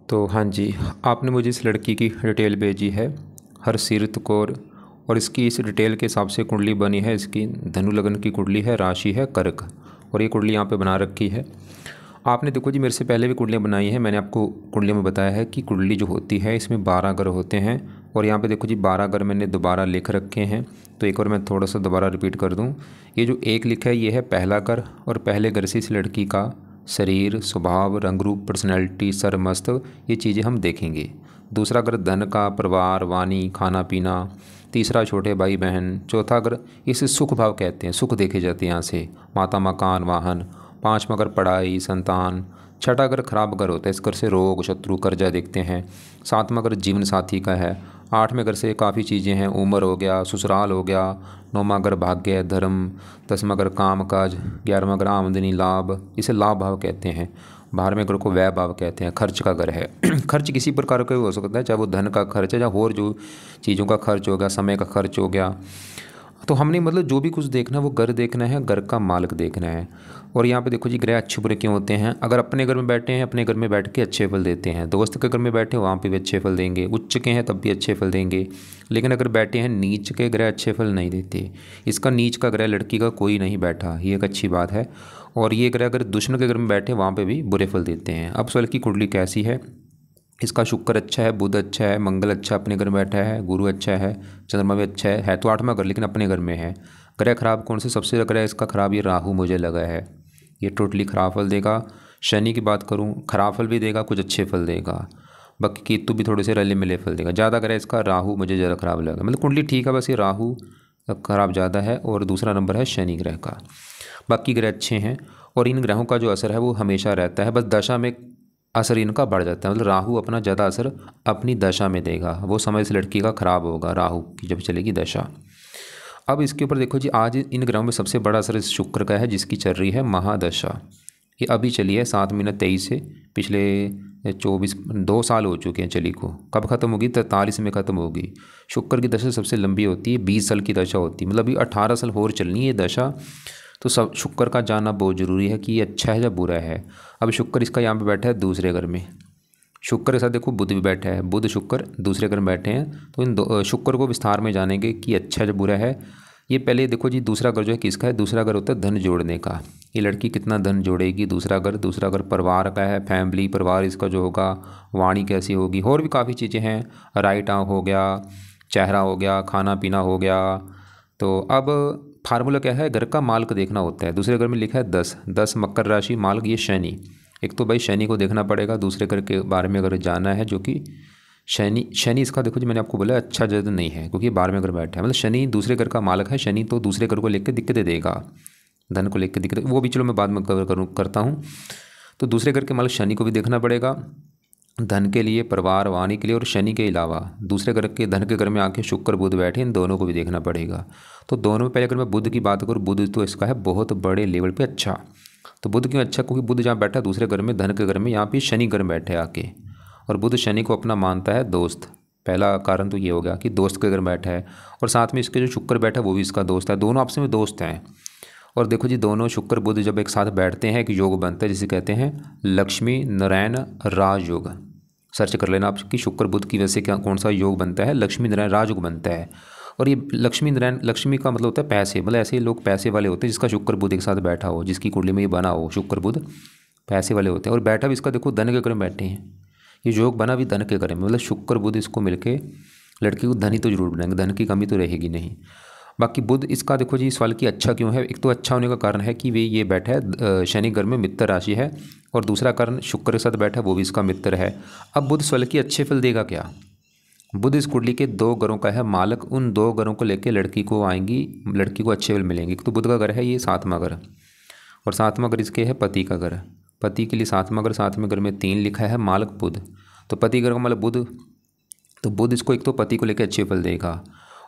तो हाँ जी, आपने मुझे इस लड़की की डिटेल भेजी है, हरसिरत कौर। और इसकी इस डिटेल के हिसाब से कुंडली बनी है। इसकी धनु लगन की कुंडली है, राशि है कर्क, और ये कुंडली यहाँ पे बना रखी है। आपने देखो जी, मेरे से पहले भी कुंडलियाँ बनाई हैं। मैंने आपको कुंडलियों में बताया है कि कुंडली जो होती है इसमें 12 ग्रह होते हैं। और यहाँ पे देखो जी 12 ग्रह मैंने दोबारा लिख रखे हैं। तो एक बार मैं थोड़ा सा दोबारा रिपीट कर दूँ। ये जो एक लिखा है ये है पहला ग्रह, और पहले ग्रह से इस लड़की का शरीर, स्वभाव, रंग रूप, पर्सनैलिटी, सर, मस्तक, ये चीज़ें हम देखेंगे। दूसरा ग्रह धन का, परिवार, वाणी, खाना पीना। तीसरा छोटे भाई बहन। चौथा ग्रह इसे सुख भाव कहते हैं, सुख देखे जाते हैं यहाँ से, माता, मकान, वाहन। पाँचवा ग्रह पढ़ाई, संतान। छठा ग्रह खराब ग्रह होता है, इस ग्रह से रोग, शत्रु, कर्जा देखते हैं। सातवां ग्रह जीवन साथी का है। आठवें ग्रह से काफ़ी चीज़ें हैं, उम्र हो गया, ससुराल हो गया। नौवां ग्रह भाग्य, धर्म। 10वां ग्रह काम काज। 11वां ग्रह आमदनी, लाभ, इसे लाभ भाव कहते हैं। 12वें ग्रह को व्यय भाव कहते हैं, खर्च का ग्रह है। खर्च किसी प्रकार का हो सकता है, चाहे वो धन का खर्च है, या और जो चीज़ों का खर्च हो गया, समय का खर्च हो गया। तो हमने मतलब जो भी कुछ देखना है वो घर देखना है, घर का मालिक देखना है। और यहाँ पे देखो जी ग्रह अच्छे बुरे क्यों होते हैं। अगर अपने घर में बैठे हैं, अपने घर में बैठ के अच्छे फल देते हैं। दोस्त के घर में बैठे वहाँ पे भी अच्छे फल देंगे। उच्च के हैं तब भी अच्छे फल देंगे। लेकिन अगर बैठे हैं नीच के, ग्रह अच्छे फल नहीं देते। इसका नीच का ग्रह लड़की का कोई नहीं बैठा, ये एक अच्छी बात है। और ये ग्रह अगर दुश्मन के घर में बैठे वहाँ पर भी बुरे फल देते हैं। अब सवाल की कुंडली कैसी है। इसका शुक्र अच्छा है, बुध अच्छा है, मंगल अच्छा अपने घर में बैठा है, गुरु अच्छा है, चंद्रमा भी अच्छा है तो 8वां घर लेकिन अपने घर में है। ग्रह खराब कौन से, सबसे ग्रह इसका खराब ये राहु मुझे लगा है, ये टोटली खराब फल देगा। शनि की बात करूं, खराब फल भी देगा, कुछ अच्छे फल देगा। बाकी केतु भी थोड़े से रले मिले फल देगा। ज़्यादा ग्रह इसका राहु मुझे ज़्यादा खराब लगा, मतलब कुंडली ठीक है, बस ये राहु खराब ज़्यादा है। और दूसरा नंबर है शनि ग्रह का। बाकी ग्रह अच्छे हैं, और इन ग्रहों का जो असर है वो हमेशा रहता है, बस दशा में असर इनका बढ़ जाता है। मतलब राहु अपना ज़्यादा असर अपनी दशा में देगा, वो समय इस लड़की का खराब होगा राहु की जब चलेगी दशा। अब इसके ऊपर देखो जी, आज इन ग्रहों में सबसे बड़ा असर इस शुक्र का है, जिसकी चल रही है महादशा। ये अभी चली है 7 मिनट 23 से, पिछले 2 साल हो चुके हैं चली को। कब ख़त्म होगी, 43 में ख़त्म होगी। शुक्र की दशा सबसे लंबी होती है, 20 साल की दशा होती है, मतलब अभी 18 साल और चलनी है दशा। तो सब शुक्र का जानना बहुत ज़रूरी है कि ये अच्छा है या बुरा है। अब शुक्र इसका यहाँ पे बैठा है दूसरे घर में। शुक्र के साथ देखो बुध भी बैठा है, बुध शुक्र दूसरे घर में बैठे हैं। तो इन शुक्र को विस्तार में जानेंगे कि अच्छा है या बुरा है। ये पहले देखो जी, दूसरा घर जो है किसका है। दूसरा घर होता है धन जोड़ने का। ये लड़की कितना धन जोड़ेगी। दूसरा घर परिवार का है, फैमिली, परिवार इसका जो होगा। वाणी कैसी होगी, और भी काफ़ी चीज़ें हैं। राइट आंख हो गया, चेहरा हो गया, खाना पीना हो गया। तो अब फार्मूला क्या है, घर का मालिक देखना होता है। दूसरे घर में लिखा है 10 मकर राशि, मालिक ये शनि। एक तो भाई शनि को देखना पड़ेगा, दूसरे घर के बारे में अगर जाना है, जो कि शनि इसका देखो जी, मैंने आपको बोला अच्छा ज़्यादा नहीं है, क्योंकि 12वें घर बैठा है। मतलब शनि दूसरे घर का मालिक है। शनि तो दूसरे घर को लेकर दिक्कतें देगा, धन को लेकर दिक्कत, वो भी चलो मैं बाद में करता हूँ। तो दूसरे घर के मालिक शनि को भी देखना पड़ेगा, धन के लिए, परिवार, वाणी के लिए। और शनि के अलावा दूसरे घर के धन के घर में आके शुक्र बुध बैठे, इन दोनों को भी देखना पड़ेगा। तो दोनों में पहले अगर मैं बुध की बात करूँ, बुध तो इसका है बहुत बड़े लेवल पे अच्छा। तो बुध क्यों अच्छा, क्योंकि बुध जहाँ बैठा दूसरे घर में, धन के घर में, यहाँ पे शनि घर में बैठे आके। और बुध शनि को अपना मानता है दोस्त। पहला कारण तो ये हो गया कि दोस्त के घर बैठा है। और साथ में इसके जो शुक्र बैठा है वो भी इसका दोस्त है, दोनों आपस में दोस्त हैं। और देखो जी, दोनों शुक्र बुध जब एक साथ बैठते हैं, एक योग बनता है जिसे कहते हैं लक्ष्मी नारायण राजयोग। सर्च कर लेना आप कि शुक्र बुध की वजह से क्या कौन सा योग बनता है, लक्ष्मी नारायण राजयोग बनता है। और ये लक्ष्मी नारायण, लक्ष्मी का मतलब होता है पैसे, मतलब ऐसे लोग पैसे वाले होते हैं जिसका शुक्र बुध एक साथ बैठा हो, जिसकी कुंडली में ये बना हो शुक्र बुध, पैसे वाले होते हैं। और बैठा भी इसका देखो धन के घर में बैठे हैं, ये योग बना भी धन के घर में, मतलब शुक्र बुध इसको मिलके लड़की को धनी तो जरूर बनाएंगे, धन की कमी तो रहेगी नहीं। बाकी बुध इसका देखो जी, इस वाल की अच्छा क्यों है। एक तो अच्छा होने का कारण है कि वे ये बैठा है शनि घर में, मित्र राशि है। और दूसरा कारण शुक्र के साथ बैठा है, वो भी इसका मित्र है। अब बुध स्वल की अच्छे फल देगा क्या। बुध इस कुंडली के 2 घरों का है मालक, उन 2 घरों को लेकर लड़की को आएंगी, लड़की को अच्छे फल मिलेंगे। तो बुध का घर है ये 7वां घर, और 7वां घर इसके है पति का घर। पति के लिए 7वां घर, 7वें घर में 3 लिखा है, मालक बुध। तो पति घर का मतलब बुध। तो बुध इसको एक तो पति को लेकर अच्छे फल देगा।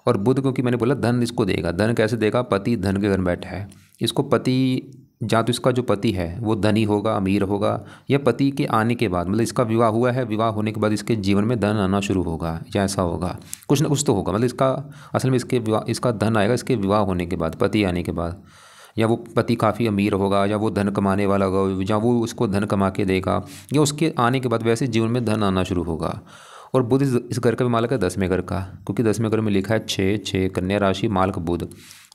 और बुध क्योंकि मैंने बोला धन इसको देगा, धन कैसे देगा, पति धन के घर में बैठा है। इसको पति, जहाँ तो इसका जो पति है वो धनी होगा, अमीर होगा, या पति के आने के बाद, मतलब इसका विवाह हुआ है, विवाह होने के बाद इसके जीवन में धन आना शुरू होगा, या ऐसा होगा, कुछ ना कुछ तो होगा। मतलब इसका असल में इसका धन आएगा इसके विवाह होने के बाद, पति आने के बाद। या वो पति काफ़ी अमीर होगा, या वो धन कमाने वाला होगा, या वो उसको धन कमा के देगा, या उसके आने के बाद वैसे जीवन में धन आना शुरू होगा। और बुध इस घर का भी मालक है 10वें घर का, क्योंकि 10वें घर में लिखा है 6 कन्या राशि मालक बुध।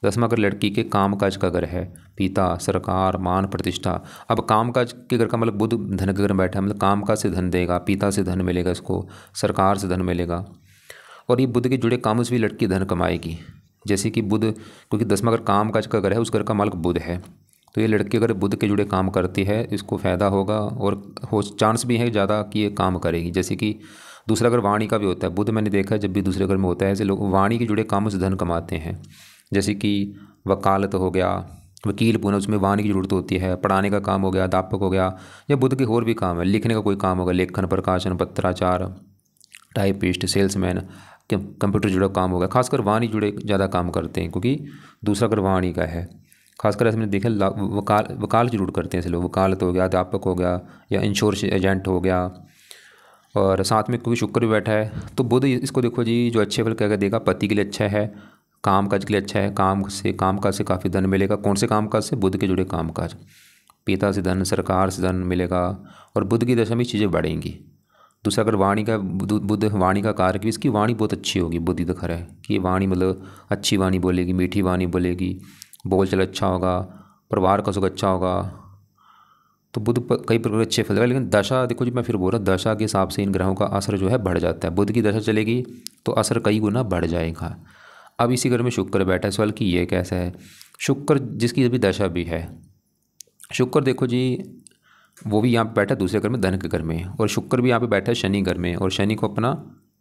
10वां घर लड़की के कामकाज का घर है, पिता, सरकार, मान, प्रतिष्ठा। अब कामकाज के घर का मतलब बुध धन के घर में बैठा है, मतलब कामकाज से धन देगा, पिता से धन मिलेगा, इसको सरकार से धन मिलेगा। और ये बुध के जुड़े कामों से भी लड़की धन कमाएगी, जैसे कि बुध, क्योंकि 10वां घर कामकाज का घर है, उस घर का मालिक बुध है, तो ये लड़की अगर बुध के जुड़े काम करती है इसको फ़ायदा होगा, और हो चांस भी है ज़्यादा कि ये काम करेगी। जैसे कि दूसरा घर वाणी का भी होता है, बुध मैंने देखा है जब भी दूसरे घर में होता है ऐसे लोग वाणी के जुड़े कामों से धन कमाते हैं। जैसे कि वकालत हो गया, वकील पुनः उसमें वाणी की जरूरत होती है, पढ़ाने का काम हो गया, अध्यापक हो गया, या बुध के और भी काम है, लिखने का कोई काम होगा, लेखन, प्रकाशन, पत्राचार, टाइपिस्ट, सेल्समैन, कंप्यूटर जुड़ा काम होगा। खासकर वाणी जुड़े ज़्यादा काम करते हैं, क्योंकि दूसरा घर वाणी का है। खासकर ऐसे मैंने देखा वकाल जरूर करते हैं ऐसे लोग, वकालत हो गया, अध्यापक हो गया, या इंश्योरेंस एजेंट हो गया। और साथ में क्योंकि शुक्र भी बैठा है, तो बुध इसको देखो जी जो अच्छे फल क्या देगा, पति के लिए अच्छा है, कामकाज के लिए अच्छा है, कामकाज से काफ़ी धन मिलेगा। कौन से कामकाज से? बुध के जुड़े कामकाज, पिता से धन, सरकार से धन मिलेगा, और बुध की दशा में चीज़ें बढ़ेंगी। दूसरा अगर वाणी का बुध वाणी का कारक भी, इसकी वाणी बहुत अच्छी होगी, बुध दिख रहा है कि ये वाणी मतलब अच्छी वाणी बोलेगी, मीठी वाणी बोलेगी, बोल चल अच्छा होगा, परिवार का सुख अच्छा होगा। तो बुध कई प्रकार अच्छे फल देगा। लेकिन दशा देखो जी, मैं फिर बोल रहा हूँ, दशा के हिसाब से इन ग्रहों का असर जो है बढ़ जाता है। बुध की दशा चलेगी तो असर कई गुना बढ़ जाएगा। अब इसी घर में शुक्र बैठा है, सवाल कि ये कैसा है? शुक्र जिसकी अभी दशा भी है, शुक्र देखो जी वो भी यहाँ पे बैठा है दूसरे घर में, धन के घर में, और शुक्र भी यहाँ पे बैठा है शनि घर में, और शनि को अपना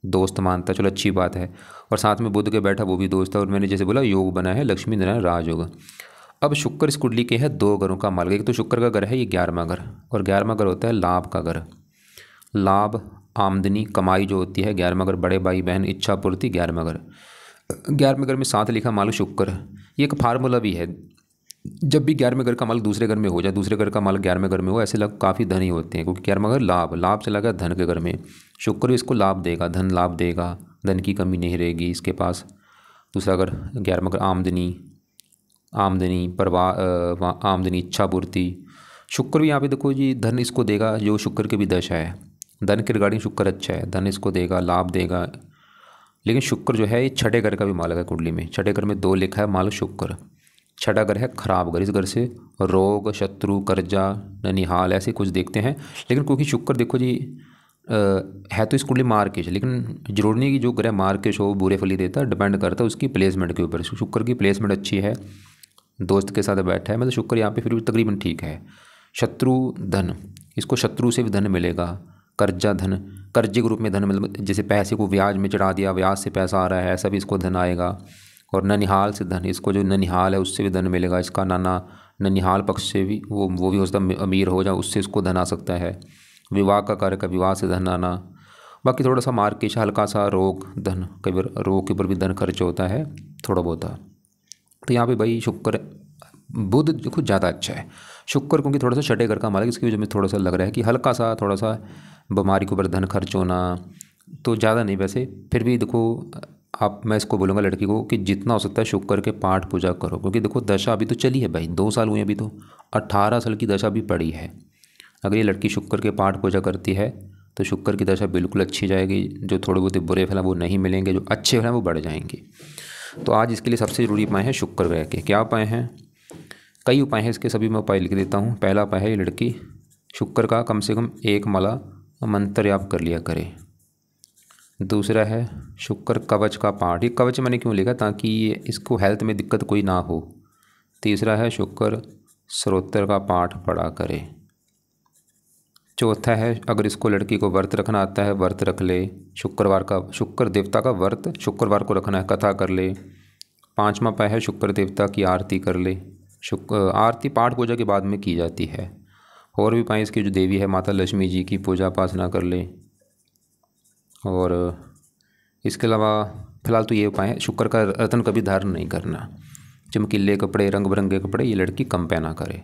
दोस्त मानता है, चलो अच्छी बात है। और साथ में बुध के बैठा वो भी दोस्त है, और मैंने जैसे बोला योग बना है लक्ष्मी नारायण राजयोग। अब शुक्र इस कुंडली के है 2 घरों का मालिक। एक तो शुक्र का घर है ये 11वां घर, और 11वां घर होता है लाभ का घर। लाभ, आमदनी, कमाई जो होती है 11वां घर, बड़े भाई बहन, इच्छा पूर्ति 11वां घर। 11वें घर में साथ लिखा मालिक शुक्र, ये एक फार्मूला भी है। जब भी 11वें घर का मालिक दूसरे घर में हो जाए, दूसरे घर का मालिक 11वें घर में हो, ऐसे लोग काफ़ी धनी होते हैं, क्योंकि 11वां घर लाभ चला गया धन के घर में। शुक्र इसको लाभ देगा, धन लाभ देगा, धन की कमी नहीं रहेगी इसके पास। दूसरा घर 11वां घर आमदनी परवाह, आमदनी, इच्छा पूर्ति। शुक्र भी यहाँ पे देखो जी धन इसको देगा, जो शुक्र की भी दशा है, धन के रिगार्डिंग शुक्र अच्छा है, धन इसको देगा, लाभ देगा। लेकिन शुक्र जो है ये 6ठे घर का भी मालिक है कुंडली में। 6ठे घर में 2 लिखा है मालिक शुक्र। 6ठा घर है खराब घर, इस घर से रोग, शत्रु, कर्जा, ननिहाल ऐसे कुछ देखते हैं। लेकिन क्योंकि शुक्र देखो जी है तो इस कुंडली मार्केश, लेकिन जरूरी नहीं कि जो ग्रह मार्केश हो बुरे फल ही देता, डिपेंड करता है उसकी प्लेसमेंट के ऊपर। शुक्र की प्लेसमेंट अच्छी है, दोस्त के साथ बैठा है, मतलब शुक्र यहाँ पे फिर भी तकरीबन ठीक है। शत्रु धन, इसको शत्रु से भी धन मिलेगा। कर्जा धन, कर्जे के रूप में धन, मतलब जैसे पैसे को ब्याज में चढ़ा दिया, ब्याज से पैसा आ रहा है, ऐसा भी इसको धन आएगा। और ननिहाल से धन, इसको जो ननिहाल है उससे भी धन मिलेगा। इसका नाना ननिहाल पक्ष से भी वो भी हो सकता है अमीर हो जाए, उससे इसको धन आ सकता है। विवाह का कार्य का, विवाह से धन आना। बाकी थोड़ा सा मार्केश, हल्का सा रोग धन, कई बार रोग के ऊपर भी धन खर्च होता है थोड़ा बहुत। तो यहाँ पे भाई शुक्र बुध देखो ज़्यादा अच्छा है। शुक्र क्योंकि थोड़ा सा 6ठे घर का मालिक, इसकी वजह में थोड़ा सा लग रहा है कि हल्का सा थोड़ा सा बीमारी के ऊपर धन खर्च होना, तो ज़्यादा नहीं। वैसे फिर भी देखो आप, मैं इसको बोलूँगा लड़की को कि जितना हो सकता है शुक्र के पाठ पूजा करो, क्योंकि देखो दशा अभी तो चली है भाई, 2 साल हुए अभी तो, 18 साल की दशा भी पड़ी है। अगर ये लड़की शुक्र के पाठ पूजा करती है तो शुक्र की दशा बिल्कुल अच्छी जाएगी। जो थोड़े बहुत बुरे फल हैं वो नहीं मिलेंगे, जो अच्छे फल हैं वो बढ़ जाएंगे। तो आज इसके लिए सबसे ज़रूरी उपाय है शुक्र ग्रह के। क्या उपाय हैं? कई उपाय हैं इसके, सभी मैं उपाय लिख देता हूँ। पहला उपाय है ये लड़की शुक्र का कम से कम 1 माला मंत्र याप कर लिया करे। दूसरा है शुक्र कवच का पाठ, ये कवच मैंने क्यों लिखा, ताकि ये इसको हेल्थ में दिक्कत कोई ना हो। तीसरा है शुक्र स्तोत्र का पाठ पढ़ा करे। चौथा है अगर इसको लड़की को व्रत रखना आता है व्रत रख ले, शुक्रवार का, शुक्र देवता का व्रत शुक्रवार को रखना है, कथा कर ले। 5वां उपाय है शुक्र देवता की आरती कर ले। आरती पाठ पूजा के बाद में की जाती है। और भी उपाय इसकी जो देवी है माता लक्ष्मी जी की पूजा उपासना कर ले। और इसके अलावा फिलहाल तो ये उपाय है। शुक्र का रत्न कभी धारण नहीं करना, चमकीले कपड़े, रंग बिरंगे कपड़े ये लड़की कम पहना करे।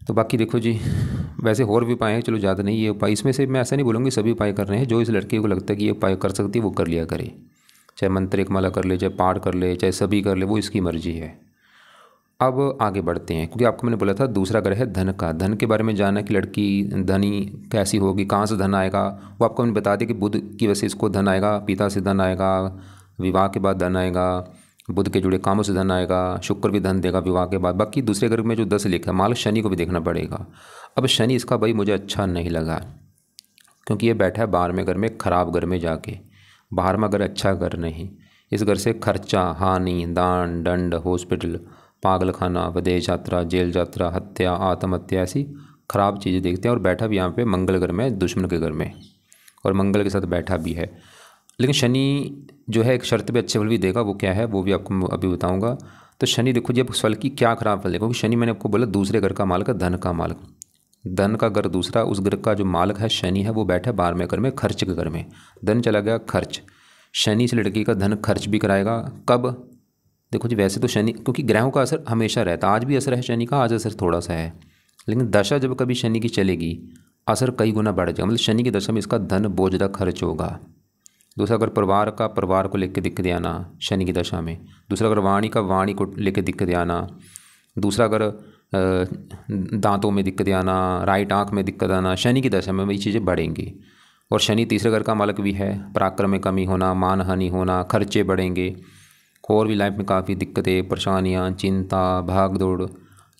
तो बाकी देखो जी वैसे और भी उपाय हैं, चलो ज़्यादा नहीं, ये उपाय इसमें से मैं ऐसा नहीं बोलूँगी सभी उपाय कर रहे हैं। जो इस लड़की को लगता है कि ये उपाय कर सकती है वो कर लिया करे, चाहे मंत्र 1 माला कर ले, चाहे पाठ कर ले, चाहे सभी कर ले, वो इसकी मर्जी है। अब आगे बढ़ते हैं, क्योंकि आपको मैंने बोला था दूसरा घर है धन का। धन के बारे में जानना कि लड़की धनी कैसी होगी, कहाँ से धन आएगा, वो आपको मैंने बता दिया कि बुध की वजह से इसको धन आएगा, पिता से धन आएगा, विवाह के बाद धन आएगा, बुध के जुड़े कामों से धन आएगा, शुक्र भी धन देगा विवाह के बाद। बाकी दूसरे घर में जो 10 लिखा है माल शनि को भी देखना पड़ेगा। अब शनि इसका भाई मुझे अच्छा नहीं लगा, क्योंकि ये बैठा है 12वें घर में, खराब घर में जाके। 12वां घर अच्छा घर नहीं, इस घर से खर्चा, हानि, दान, दंड, हॉस्पिटल, पागल खाना, विदेश यात्रा, जेल यात्रा, हत्या, आत्महत्या, ऐसी खराब चीज़ें देखते हैं। और बैठा भी यहाँ पे मंगल घर में, दुश्मन के घर में, और मंगल के साथ बैठा भी है। लेकिन शनि जो है एक शर्त पे अच्छे फल भी देगा, वो क्या है वो भी आपको अभी बताऊंगा। तो शनि देखो जी, अब फल की क्या खराब फल देखो, क्योंकि शनि मैंने आपको बोला दूसरे घर का मालिक है, धन का मालिक, धन का घर दूसरा, उस घर का जो मालिक है शनि है वो बैठा है 12वें घर में, खर्च के घर में। धन चला गया खर्च, शनि से लड़की का धन खर्च भी कराएगा। कब देखो जी, वैसे तो शनि, क्योंकि ग्रहों का असर हमेशा रहता है, आज भी असर है शनि का, आज असर थोड़ा सा है, लेकिन दशा जब कभी शनि की चलेगी असर कई गुना बढ़ जाएगा। मतलब शनि की दशा में इसका धन बहुत ज़्यादा खर्च होगा। दूसरा अगर परिवार को लेकर दिक्कत आना शनि की दशा में। दूसरा अगर वाणी को लेकर दिक्कत आना। दूसरा अगर दांतों में दिक्कत आना, राइट आंख में दिक्कत आना, शनि की दशा में वही चीज़ें बढ़ेंगी। और शनि तीसरे घर का मालिक भी है, पराक्रम में कमी होना, मान हानि होना, खर्चे बढ़ेंगे, और भी लाइफ में काफ़ी दिक्कतें, परेशानियाँ, चिंता, भाग दौड़,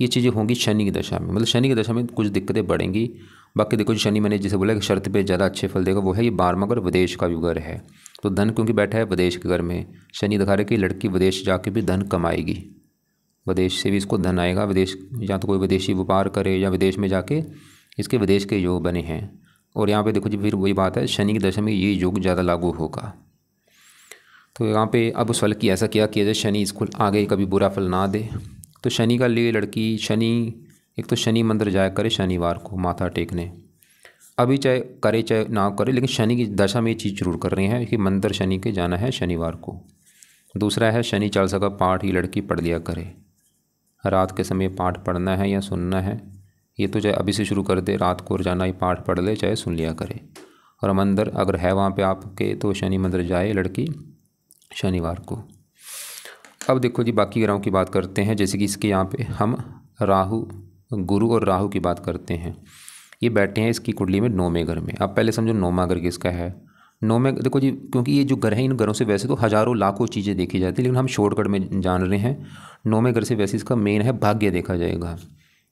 ये चीज़ें होंगी शनि की दशा में। मतलब शनि की दशा में कुछ दिक्कतें बढ़ेंगी। बाकी देखो शनि मैंने जैसे बोला कि शर्त पे ज़्यादा अच्छे फल देगा, वो है ये 12वां घर विदेश का भी घर है। तो धन क्योंकि बैठा है विदेश के घर में, शनि दिखा रहे कि लड़की विदेश जाके भी धन कमाएगी, विदेश से भी इसको धन आएगा। विदेश या तो कोई विदेशी व्यापार करे या विदेश में जाके इसके विदेश के योग बने हैं। और यहाँ पे देखो जी फिर वही बात है, शनि की दशा में ये योग ज़्यादा लागू होगा। तो यहाँ पे अब उस फल की ऐसा क्या किया जाए शनि इसको आगे कभी बुरा फल ना दे। तो शनि का लिए लड़की एक तो शनि मंदिर जाया करे शनिवार को माथा टेकने। अभी चाहे करे चाहे ना करे, लेकिन शनि की दशा में ये चीज़ जरूर कर रही है कि मंदिर शनि के जाना है शनिवार को। दूसरा है शनि चालीसा का पाठ ये लड़की पढ़ लिया करे, रात के समय पाठ पढ़ना है या सुनना है, ये तो चाहे अभी से शुरू कर दे, रात को रोजाना ही पाठ पढ़ ले चाहे सुन लिया करे। और मंदिर अगर है वहाँ पे आपके तो शनि मंदिर जाए लड़की शनिवार को। अब देखो जी बाकी ग्रहों की बात करते हैं, जैसे कि इसके यहाँ पे हम गुरु और राहु की बात करते हैं। ये बैठे हैं इसकी कुंडली में 9वें घर में। अब पहले समझो 9वां घर किसका है। 9वें देखो जी, क्योंकि ये जो घर है इन घरों से वैसे तो हज़ारों लाखों चीज़ें देखी जाती है, लेकिन हम शॉर्टकट में जान रहे हैं। 9वें घर से वैसे इसका मेन है भाग्य देखा जाएगा,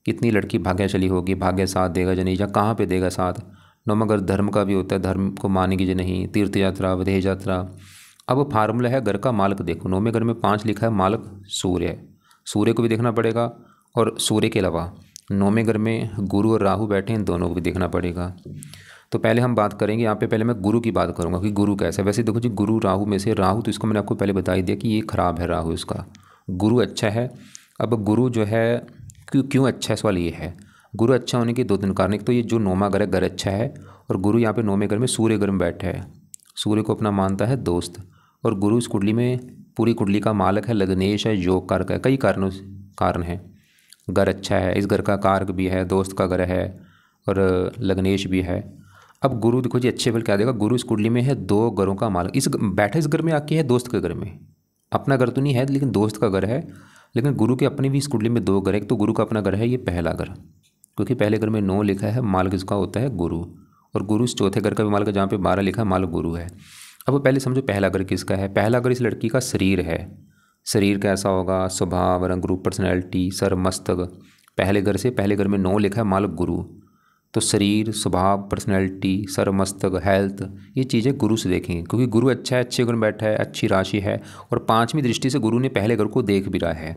कितनी लड़की भाग्यशाली होगी, भाग्य साथ देगा या नहीं, या कहाँ पे देगा साथ। 9वां घर धर्म का भी होता है, धर्म को मानेगी या नहीं, तीर्थ यात्रा, विदेश यात्रा। अब फार्मूला है घर का मालिक देखो, 9वें घर में 5 लिखा है, मालिक सूर्य है, सूर्य को भी देखना पड़ेगा। और सूर्य के अलावा 9वें घर में गुरु और राहु बैठे हैं, दोनों को भी देखना पड़ेगा। तो पहले हम बात करेंगे यहाँ पे, पहले मैं गुरु की बात करूँगा कि गुरु कैसा है। वैसे देखो जी गुरु राहु में से राहु तो इसको मैंने आपको पहले बता ही दिया कि ये खराब है राहु इसका, गुरु अच्छा है। अब गुरु जो है क्यों अच्छा है, सवाल ये है। गुरु अच्छा होने के 2-3 कारण। एक तो ये जो 9वां घर है घर अच्छा है, और गुरु यहाँ पे 9वें घर में सूर्य घर में बैठा है, सूर्य को अपना मानता है दोस्त। और गुरु इस कुंडली में पूरी कुंडली का मालिक है, लग्नेश है, योग कारक है, कई कारण है। घर अच्छा है, इस घर का कारक भी है, दोस्त का घर है, और लग्नेश भी है। अब गुरु देखो जी अच्छे फल क्या देगा। गुरु इस कुंडली में है 2 घरों का मालिक, इस घर में आके है दोस्त के घर में, अपना घर तो नहीं है लेकिन दोस्त का घर है। लेकिन गुरु के अपने भी इस कुंडली में 2 घर है। एक तो गुरु का अपना घर है, ये पहला घर, क्योंकि पहले घर में 9 लिखा है, मालिक इसका होता है गुरु। और गुरु इस चौथे घर का भी मालिक है, जहाँ पे 12 लिखा है, मालिक गुरु है। अब पहले समझो पहला घर किसका है। पहला घर इस लड़की का शरीर है। शरीर कैसा होगा, स्वभाव, रंग रूप, पर्सनैलिटी, सर, मस्तक। पहले घर में 9 लिखा है, मालिक गुरु। तो शरीर, स्वभाव, पर्सनैलिटी, सर, मस्तक, हेल्थ, ये चीज़ें गुरु से देखेंगे, क्योंकि गुरु अच्छा है, अच्छे घर में बैठा है, अच्छी राशि है, और 5वीं दृष्टि से गुरु ने पहले घर को देख भी रहा है।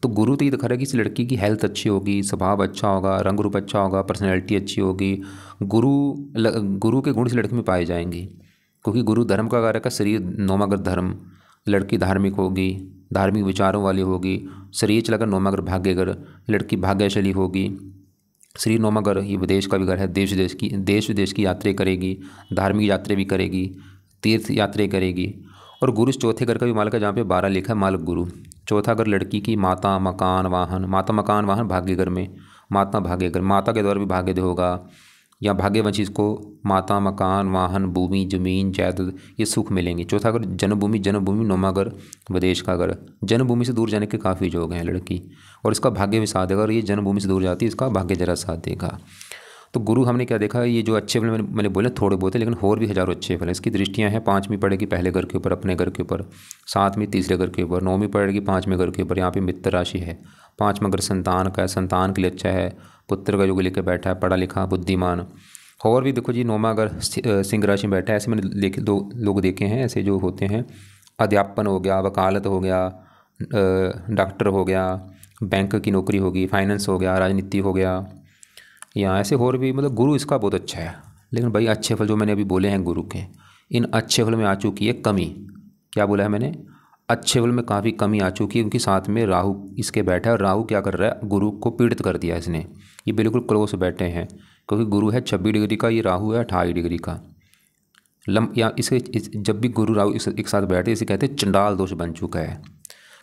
तो गुरु तो ये दिखा रहा है कि इस लड़की की हेल्थ अच्छी होगी, स्वभाव अच्छा होगा, रंग रूप अच्छा होगा, पर्सनैलिटी अच्छी होगी। गुरु के गुण इस लड़की में पाए जाएंगे, क्योंकि गुरु धर्म का कारक है। शरीर 9वां घर धर्म, लड़की धार्मिक होगी, धार्मिक विचारों वाली होगी। शरीर चलाकर 9वां घर भाग्य घर, लड़की भाग्यशाली होगी। शरीर 9वां घर ये विदेश का भी घर है, देश विदेश की यात्रा करेगी, धार्मिक यात्रा भी करेगी, तीर्थ यात्रा करेगी। और गुरु इस चौथे घर का भी मालिक है, जहाँ पे 12 लिखा है, मालिक गुरु। चौथा घर लड़की की माता, मकान, वाहन। माता, मकान, वाहन भाग्य घर में, माता भाग्य घर, माता के द्वारा भी भाग्य होगा, या भाग्यवंशी इसको माता, मकान, वाहन, भूमि, जमीन, जायदाद ये सुख मिलेंगे। चौथा घर जन्मभूमि, नौवां घर विदेश का घर। जन्मभूमि से दूर जाने के काफ़ी योग हैं लड़की, और इसका भाग्य भी साथ देगा। अगर ये जन्मभूमि से दूर जाती है इसका भाग्य जरा साथ देगा। तो गुरु हमने क्या देखा, ये जो अच्छे फल मैंने बोले थोड़े बहुत है, लेकिन और भी हज़ारों अच्छे फल हैं। इसकी दृष्टियाँ हैं, 5वीं पड़ेगी पहले घर के ऊपर, अपने घर के ऊपर, 7वीं तीसरे घर के ऊपर, 9वीं पड़ेगी 5वें घर के ऊपर। यहाँ पे मित्र राशि है, 5वां घर संतान का है, संतान के लिए अच्छा है, पुत्र का योग लेकर बैठा है, पढ़ा लिखा बुद्धिमान। और भी देखो जी 9वां घर सिंह राशि में बैठा है। ऐसे मैंने दो लोग देखे हैं ऐसे जो होते हैं, अध्यापन हो गया, वकालत हो गया, डॉक्टर हो गया, बैंक की नौकरी होगी, फाइनेंस हो गया, राजनीति हो गया, या ऐसे और भी। मतलब गुरु इसका बहुत अच्छा है। लेकिन भाई अच्छे फल जो मैंने अभी बोले हैं गुरु के, इन अच्छे फल में आ चुकी है कमी। क्या बोला है मैंने, अच्छे फल में काफ़ी कमी आ चुकी है, उनके साथ में राहु इसके बैठा है। और राहु क्या कर रहा है, गुरु को पीड़ित कर दिया इसने। ये बिल्कुल क्लोज बैठे हैं, क्योंकि गुरु है 26 डिग्री का, ये राहु है 28 डिग्री का। या इसे जब भी गुरु राहु एक साथ बैठे इसे कहते हैं चंडाल दोष बन चुका है।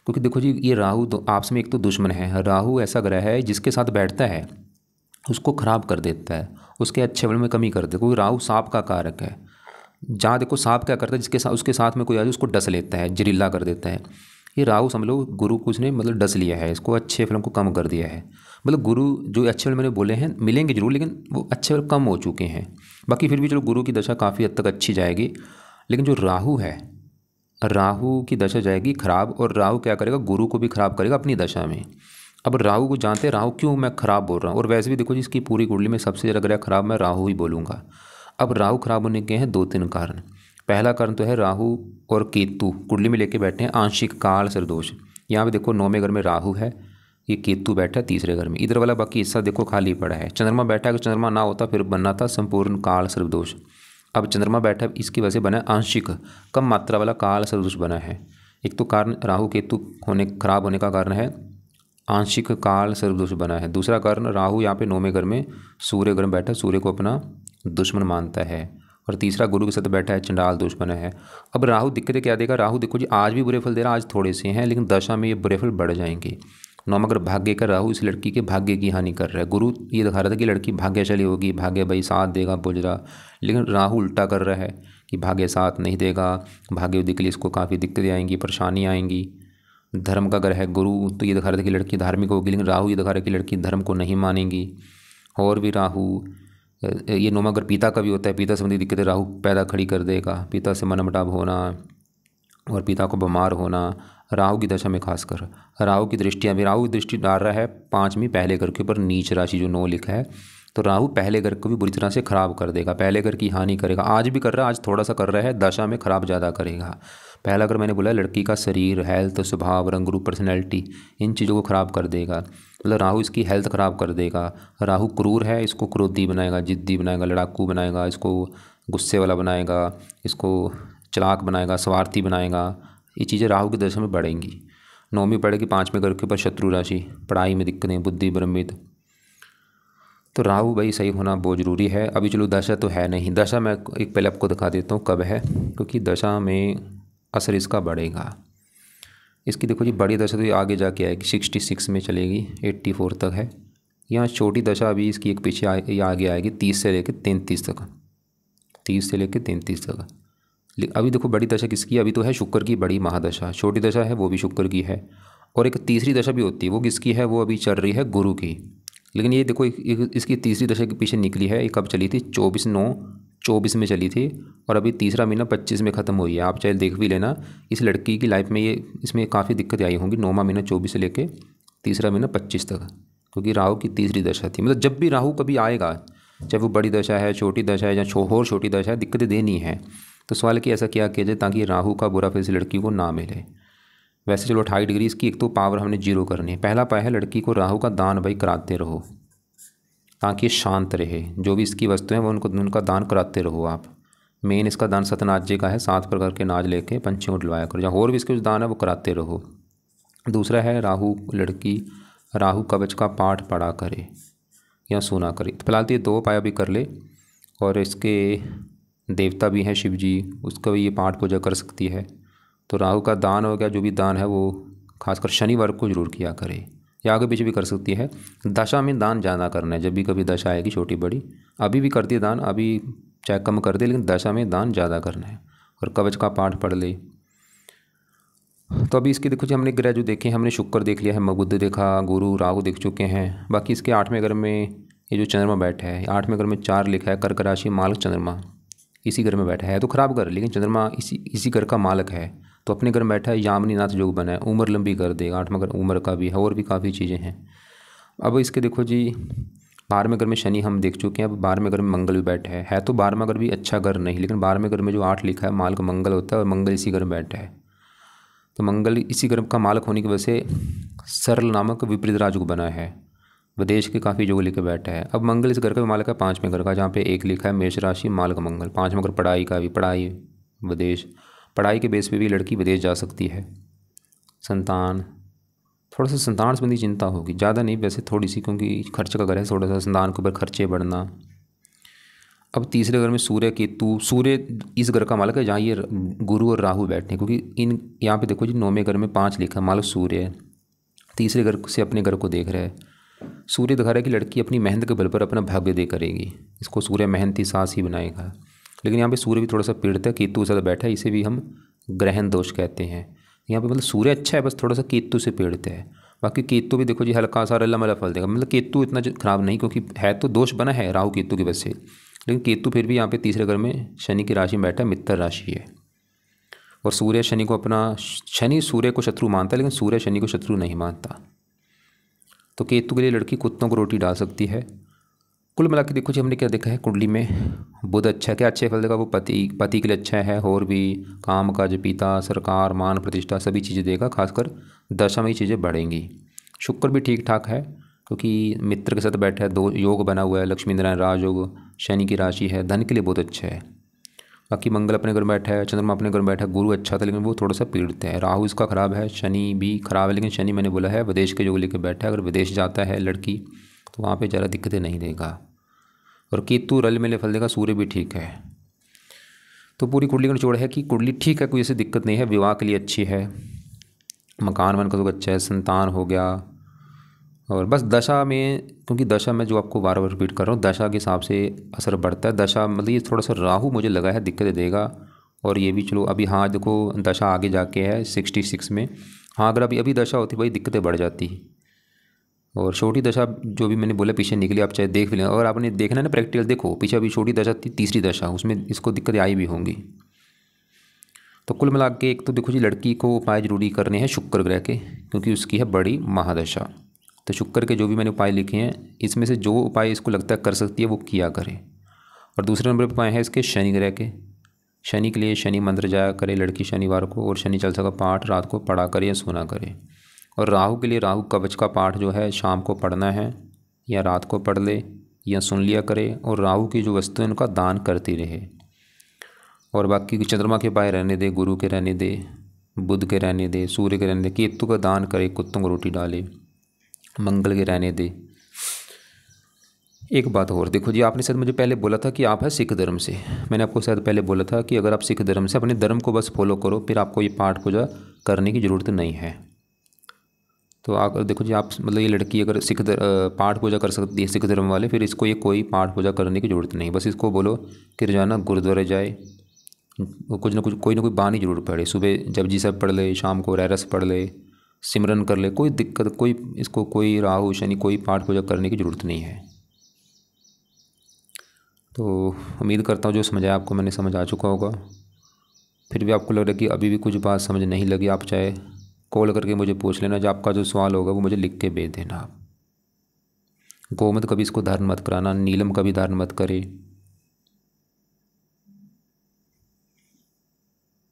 क्योंकि देखो जी ये राहु तो आपस में एक तो दुश्मन है। राहु ऐसा ग्रह है जिसके साथ बैठता है उसको खराब कर देता है, उसके अच्छे फल में कमी कर देता है। क्योंकि राहु सांप का कारक है। जहाँ देखो सांप क्या करता है, जिसके साथ उसके साथ में कोई आ जाए उसको डस लेता है, जहरीला कर देता है। ये राहु समझ लो गुरु को उसने मतलब डस लिया है, इसको अच्छे फलों को कम कर दिया है। मतलब गुरु जो अच्छे फल मैंने बोले हैं मिलेंगे जरूर, लेकिन वो अच्छे फल कम हो चुके हैं। बाकी फिर भी चलो गुरु की दशा काफ़ी हद तक अच्छी जाएगी। लेकिन जो राहु है, राहु की दशा जाएगी खराब, और राहु क्या करेगा, गुरु को भी खराब करेगा अपनी दशा में। अब राहु को जानते हैं, राहु क्यों मैं खराब बोल रहा हूँ। और वैसे भी देखो जी इसकी पूरी कुंडली में सबसे ज़्यादा ग्रह खराब मैं राहु ही बोलूँगा। अब राहु खराब होने के हैं 2-3 कारण। पहला कारण तो है राहु और केतु कुंडली में लेके बैठे हैं आंशिक काल सरदोष। यहाँ पे देखो 9वें घर में राहु है, ये केतु बैठा है तीसरे घर में। इधर वाला बाकी हिस्सा देखो खाली पड़ा है। चंद्रमा बैठा है, अगर चंद्रमा ना होता फिर बनना था संपूर्ण काल सर्वदोष। अब चंद्रमा बैठा है, इसकी वजह से बना है आंशिक कम मात्रा वाला काल सर्वदोष बना है। एक तो कारण राहु केतु होने खराब होने का कारण है आंशिक काल सर्वदोष बना है। दूसरा कारण राहु यहाँ पे 9वें घर में सूर्य घर में बैठा है, सूर्य को अपना दुश्मन मानता है। और तीसरा गुरु के साथ बैठा है, चंडाल दोष बना है। अब राहु दिक्कतें क्या देगा, राहु देखो जी आज भी बुरे फल दे रहा है, आज थोड़े से हैं, लेकिन दशा में ये बुरे फल बढ़ जाएंगे। 9वां घर भाग्य का राहु इस लड़की के भाग्य की हानि कर रहा है। गुरु ये दिखा रहा था कि लड़की भाग्यशाली होगी, भाग्य भाई साथ देगा पुजरा, लेकिन राहु उल्टा कर रहा है कि भाग्य साथ नहीं देगा, भाग्य के लिए इसको काफ़ी दिक्कतें आएंगी, परेशानी आएंगी। धर्म का घर है गुरु, तो ये दिखा रहा था कि लड़की धार्मिक होगी, लेकिन राहु ये दिखा रहा है कि लड़की धर्म को नहीं मानेगी। और भी राहु ये 9वां घर पिता का भी होता है, पिता संबंधी दिक्कतें राहु पैदा खड़ी कर देगा, पिता से मनमुटाव होना और पिता को बीमार होना राहु की दशा में खासकर। राहु की दृष्टियाँ भी, राहु की दृष्टि डाल रहा है 5वीं पहले घर के ऊपर नीच राशि जो 9 लिखा है, तो राहु पहले घर को भी बुरी तरह से खराब कर देगा, पहले घर की हानि करेगा। आज भी कर रहा है, आज थोड़ा सा कर रहा है, दशा में खराब ज़्यादा करेगा। पहला घर मैंने बोला लड़की का शरीर, हेल्थ, स्वभाव, रंग रूप, पर्सनैलिटी, इन चीज़ों को ख़राब कर देगा। मतलब राहु इसकी हेल्थ ख़राब कर देगा। राहु क्रूर है, इसको क्रोधी बनाएगा, जिद्दी बनाएगा, लड़ाकू बनाएगा, इसको गुस्से वाला बनाएगा, इसको चालाक बनाएगा, स्वार्थी बनाएगा। ये चीज़ें राहु की दशा में बढ़ेंगी। 9वीं पड़ेगी 5वें घर के ऊपर शत्रु राशि, पढ़ाई में दिक्कतें, बुद्धि भ्रमित। तो राहु भाई सही होना बहुत ज़रूरी है। अभी चलो दशा तो है नहीं, दशा मैं एक पहले आपको दिखा देता हूँ कब है, क्योंकि दशा में असर इसका बढ़ेगा। इसकी देखो जी बड़ी दशा तो ये आगे जाके आएगी, 66 में चलेगी, 84 तक है। यहाँ छोटी दशा अभी इसकी एक पीछे आगे आएगी 30 से लेकर 33 तक, 30 से लेकर 33 तक। अभी देखो बड़ी दशा किसकी, अभी तो है शुक्र की बड़ी महादशा, छोटी दशा है वो भी शुक्र की है, और एक तीसरी दशा भी होती है, वो किसकी है, वो अभी चल रही है गुरु की। लेकिन ये देखो इसकी तीसरी दशा के पीछे निकली है, ये कब चली थी, 24/9/24 में चली थी, और अभी तीसरा महीना 25 में ख़त्म हुई है। आप चाहे देख भी लेना, इस लड़की की लाइफ में ये इसमें काफ़ी दिक्कतें आई होंगी 9वां महीना 24 से लेके तीसरा महीना 25 तक, क्योंकि राहु की तीसरी दशा थी। मतलब जब भी राहु कभी आएगा, चाहे वो बड़ी दशा है, छोटी दशा है, या और छोटी दशा है, दिक्कतें देनी है। तो सवाल कि ऐसा क्या किया जाए ताकि राहु का बुरा फल इस लड़की को ना मिले। वैसे चलो 28 डिग्री इसकी एक तो पावर हमने 0 करनी है। पहला पाया है लड़की को राहु का दान भाई कराते रहो, ताकि शांत रहे। जो भी इसकी वस्तु हैं वो उनका दान कराते रहो आप। मेन इसका दान सतनाज्य का है, 7 प्रकार के नाज लेके पंछियों को डलवाया करो, या और भी इसके कुछ दान है वो कराते रहो। दूसरा है राहु लड़की राहु कवच का पाठ पढ़ा करे या सुना करे। फिलहाल तो ये 2 पाया भी कर ले, और इसके देवता भी हैं शिव जी, उसका भी ये पाठ पूजा कर सकती है। तो राहु का दान हो गया, जो भी दान है वो खासकर शनिवार को जरूर किया करे, या आगे पीछे भी कर सकती है। दशा में दान ज़्यादा करना है, जब भी कभी दशा आएगी छोटी बड़ी, अभी भी करती है दान, अभी चाहे कम कर दे, लेकिन दशा में दान ज़्यादा करना है। और कवच का पाठ पढ़ ले। तो अभी इसके देखो जी, हमने ग्रह जो देखे, हमने शुक्र देख लिया है, बुध देखा, गुरु राहु देख चुके हैं। बाकी इसके 8वें घर में ये जो चंद्रमा बैठा है, 8वें घर में 4 लिखा है, कर्क राशि मालक चंद्रमा इसी घर में बैठा है। तो खराब घर, लेकिन चंद्रमा इसी घर का मालक है, तो अपने घर में बैठा है। यामिनी नाथ योग बना है, उम्र लंबी कर देगा। 8वां घर उम्र का भी है, और भी काफ़ी चीज़ें हैं। अब इसके देखो जी, 12वें घर में शनि हम देख चुके हैं। अब 12वें घर में मंगल भी बैठा है तो 12वां घर भी अच्छा घर नहीं, लेकिन 12वें घर में जो 8 लिखा है मालक मंगल होता है, और मंगल इसी घर में बैठा है। तो मंगल इसी घर का मालक होने की वजह से सरल नामक विपरीत राजयोग बना है, विदेश के काफ़ी योग लेके बैठा है। अब मंगल इस घर का मालक है 5वें घर का, जहाँ पे 1 लिखा है मेष राशि मालक मंगल। 5वां घर पढ़ाई का भी, पढ़ाई विदेश, पढ़ाई के बेस पे भी लड़की विदेश जा सकती है। संतान, थोड़ा सा संतान संबंधी चिंता होगी, ज़्यादा नहीं वैसे, थोड़ी सी, क्योंकि खर्च का घर है, थोड़ा सा संतान के ऊपर खर्चे बढ़ना। अब तीसरे घर में सूर्य केतु, सूर्य इस घर का मालक है जहाँ ये गुरु और राहु बैठे हैं, क्योंकि इन यहाँ पे देखो जी 9वें घर में 5 लिखा है, मालक सूर्य है, तीसरे घर से अपने घर को देख रहा है। सूर्य दिखा रहा है कि लड़की अपनी मेहनत के बल पर अपना भाग्य दे करेगी, इसको सूर्य मेहनती सास ही बनाएगा। लेकिन यहाँ पे सूर्य भी थोड़ा सा पीड़ित है, केतु से बैठा है, इसे भी हम ग्रहण दोष कहते हैं। यहाँ पे मतलब सूर्य अच्छा है, बस थोड़ा सा केतु से पीड़ित है। बाकी केतु भी देखो जी हल्का सा रला मला फल देगा, मतलब केतु इतना खराब नहीं, क्योंकि है तो दोष बना है राहु केतु की वजह से, लेकिन केतु फिर भी यहाँ पे तीसरे घर में शनि की राशि में बैठा है, मित्र राशि है। और सूर्य शनि को अपना, शनि सूर्य को शत्रु मानता है, लेकिन सूर्य शनि को शत्रु नहीं मानता। तो केतु के लिए लड़की कुत्तों को रोटी डाल सकती है। कुल मिला के देखो जी, हमने क्या देखा है कुंडली में, बुध अच्छा, क्या अच्छे फल देगा, वो पति के लिए अच्छा है, और भी काम काज, पिता, सरकार, मान प्रतिष्ठा सभी चीज़ें देगा, खासकर दशा में ही चीज़ें बढ़ेंगी। शुक्र भी ठीक ठाक है, क्योंकि मित्र के साथ बैठा है, 2 योग बना हुआ है, लक्ष्मी नारायण राजयोग, शनि की राशि है, धन के लिए बहुत अच्छा है। बाकी मंगल अपने घर में बैठा है, चंद्रमा अपने घर में बैठा है, गुरु अच्छा था लेकिन वो थोड़ा सा पीड़ित है, राहु इसका खराब है, शनि भी खराब है, लेकिन शनि मैंने बोला है विदेश के योग लेकर बैठा है, अगर विदेश जाता है लड़की तो वहाँ पे ज़्यादा दिक्कतें नहीं देगा। और केतु रल मिले फल देगा, सूर्य भी ठीक है। तो पूरी कुंडली का निचोड़ है कि कुंडली ठीक है, कोई ऐसी दिक्कत नहीं है, विवाह के लिए अच्छी है, मकान वन का तो अच्छा है, संतान हो गया। और बस दशा में, क्योंकि दशा में जो आपको बार बार रिपीट कर रहा हूँ, दशा के हिसाब से असर बढ़ता है। दशा मतलब ये थोड़ा सा राहु मुझे लगा है दिक्कतें देगा, और ये भी चलो अभी, हाँ देखो दशा आगे जाके है 66 में, हाँ अगर अभी दशा होती भाई दिक्कतें बढ़ जाती। और छोटी दशा जो भी मैंने बोला पीछे निकली, आप चाहे देख भी लें, अगर आपने देखना है ना प्रैक्टिकल, देखो पीछे अभी छोटी दशा थी, तीसरी दशा, उसमें इसको दिक्कतें आई भी होंगी। तो कुल मिला के एक तो देखो जी, लड़की को उपाय जरूरी करने हैं शुक्र ग्रह के, क्योंकि उसकी है बड़ी महादशा। तो शुक्र के जो भी मैंने उपाय लिखे हैं, इसमें से जो उपाय इसको लगता है कर सकती है वो किया करें। और दूसरे नंबर पर उपाय है इसके शनि ग्रह के, शनि के लिए शनि मंत्र जाया करे लड़की शनिवार को, और शनि चालीसा का पाठ रात को पढ़ा करे या सुना करे। और राहु के लिए राहु कवच का पाठ जो है शाम को पढ़ना है, या रात को पढ़ ले या सुन लिया करे, और राहु की जो वस्तु है उनका दान करती रहे। और बाकी चंद्रमा के उपाय रहने दे, गुरु के रहने दे, बुध के रहने दे, सूर्य के रहने दे, केतु का दान करे, कुत्तों को रोटी डाले, मंगल के रहने दे। एक बात और देखो जी, आपने शायद मुझे पहले बोला था कि आप है सिख धर्म से, मैंने आपको शायद पहले बोला था कि अगर आप सिख धर्म से, अपने धर्म को बस फॉलो करो, फिर आपको ये पाठ पूजा करने की ज़रूरत नहीं है। तो आप देखो जी, आप मतलब ये लड़की अगर पाठ पूजा कर सकती है सिख धर्म वाले, फिर इसको ये कोई पाठ पूजा करने की ज़रूरत नहीं, बस इसको बोलो कि रोजाना गुरुद्वारे जाए, कुछ ना कुछ कोई ना कोई बानी जरूर पढ़े, सुबह जपजी साहब पढ़ ले, शाम को रहरस पढ़ ले, सिमरन कर ले, कोई दिक्कत, कोई इसको कोई राहु शनि कोई पाठ पूजा करने की ज़रूरत नहीं है। तो उम्मीद करता हूँ जो समझाया आपको मैंने समझ आ चुका होगा। फिर भी आपको लग रहा है कि अभी भी कुछ बात समझ नहीं लगी, आप चाहे कॉल करके मुझे पूछ लेना, जो आपका जो सवाल होगा वो मुझे लिख के भेज देना। आप गोमत कभी इसको धारण मत कराना, नीलम कभी धारण मत करे।